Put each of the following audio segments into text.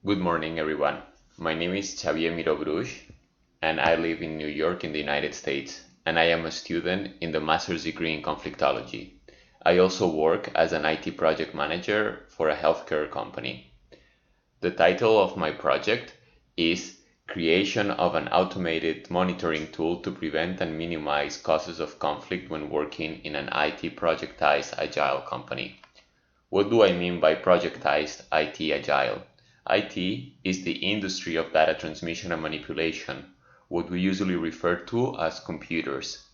Good morning, everyone. My name is Xavier Miro Bruix, and I live in New York in the United States, and I am a student in the master's degree in conflictology. I also work as an IT project manager for a healthcare company. The title of my project is Creation of an Automated Monitoring Tool to Prevent and Minimize Causes of Conflict when Working in an IT Projectized Agile Company. What do I mean by projectized IT Agile? IT is the industry of data transmission and manipulation, what we usually refer to as computers.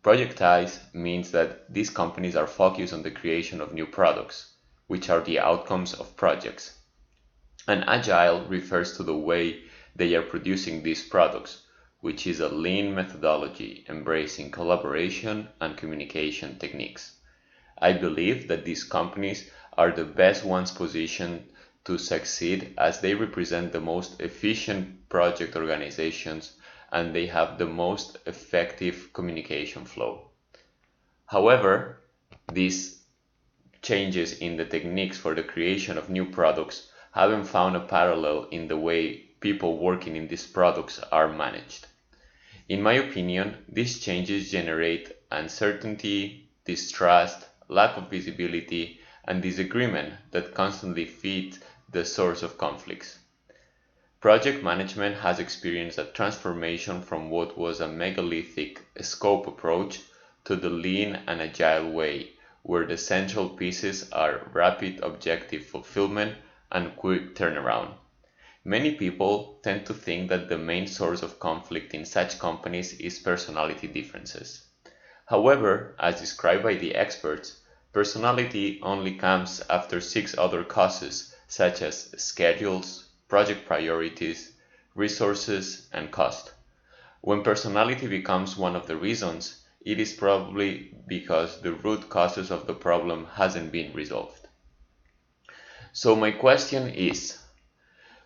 Projectized means that these companies are focused on the creation of new products, which are the outcomes of projects. And Agile refers to the way they are producing these products, which is a lean methodology embracing collaboration and communication techniques. I believe that these companies are the best ones positioned to succeed as they represent the most efficient project organizations and they have the most effective communication flow. However, these changes in the techniques for the creation of new products haven't found a parallel in the way people working in these products are managed. In my opinion, these changes generate uncertainty, distrust, lack of visibility, and disagreement that constantly feed the source of conflicts. Project management has experienced a transformation from what was a megalithic scope approach to the lean and agile way, where the central pieces are rapid objective fulfillment and quick turnaround. Many people tend to think that the main source of conflict in such companies is personality differences. However, as described by the experts, personality only comes after 6 other causes such as schedules, project priorities, resources, and cost. When personality becomes one of the reasons, it is probably because the root causes of the problem hasn't been resolved. So my question is,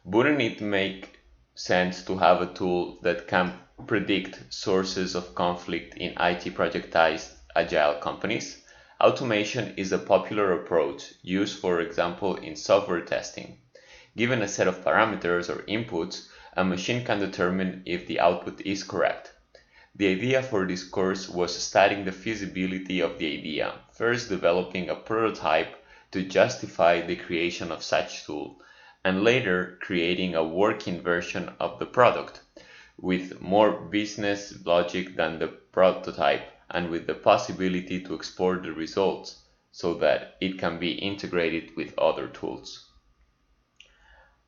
wouldn't it make sense to have a tool that can predict sources of conflict in IT projectized agile companies? Automation is a popular approach used, for example, in software testing. Given a set of parameters or inputs, a machine can determine if the output is correct. The idea for this course was studying the feasibility of the idea, first developing a prototype to justify the creation of such tool, and later creating a working version of the product with more business logic than the prototype and with the possibility to export the results so that it can be integrated with other tools.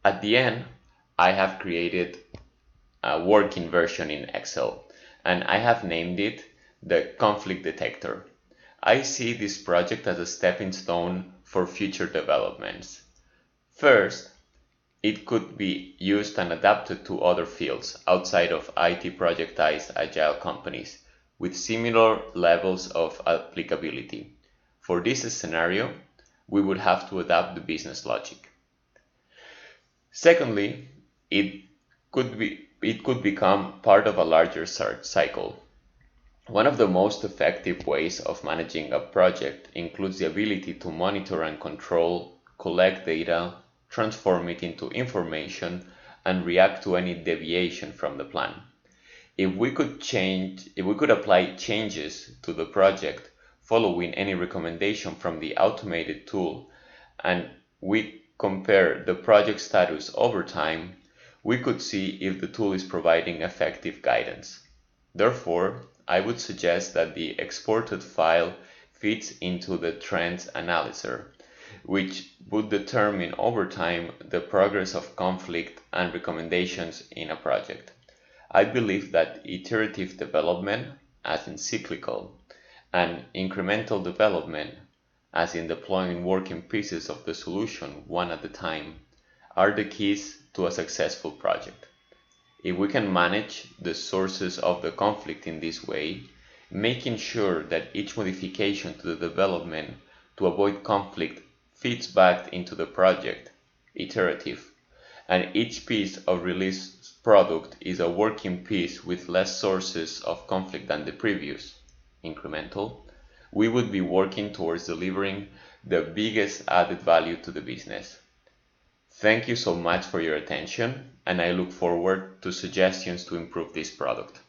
At the end, I have created a working version in Excel and I have named it the conflict detector. I see this project as a stepping stone for future developments. First, it could be used and adapted to other fields outside of IT projectized agile companies with similar levels of applicability. For this scenario, we would have to adapt the business logic. Secondly, it could become part of a larger cycle. One of the most effective ways of managing a project includes the ability to monitor and control, collect data, transform it into information, and react to any deviation from the plan. If we could apply changes to the project following any recommendation from the automated tool, and we compare the project status over time, we could see if the tool is providing effective guidance. Therefore, I would suggest that the exported file fits into the trends analyzer, which would determine over time the progress of conflict and recommendations in a project. I believe that iterative development, as in cyclical, and incremental development, as in deploying working pieces of the solution one at a time, are the keys to a successful project. If we can manage the sources of the conflict in this way, making sure that each modification to the development to avoid conflict fits back into the project, iterative, and each piece of released product is a working piece with less sources of conflict than the previous, incremental, we would be working towards delivering the biggest added value to the business. Thank you so much for your attention, and I look forward to suggestions to improve this product.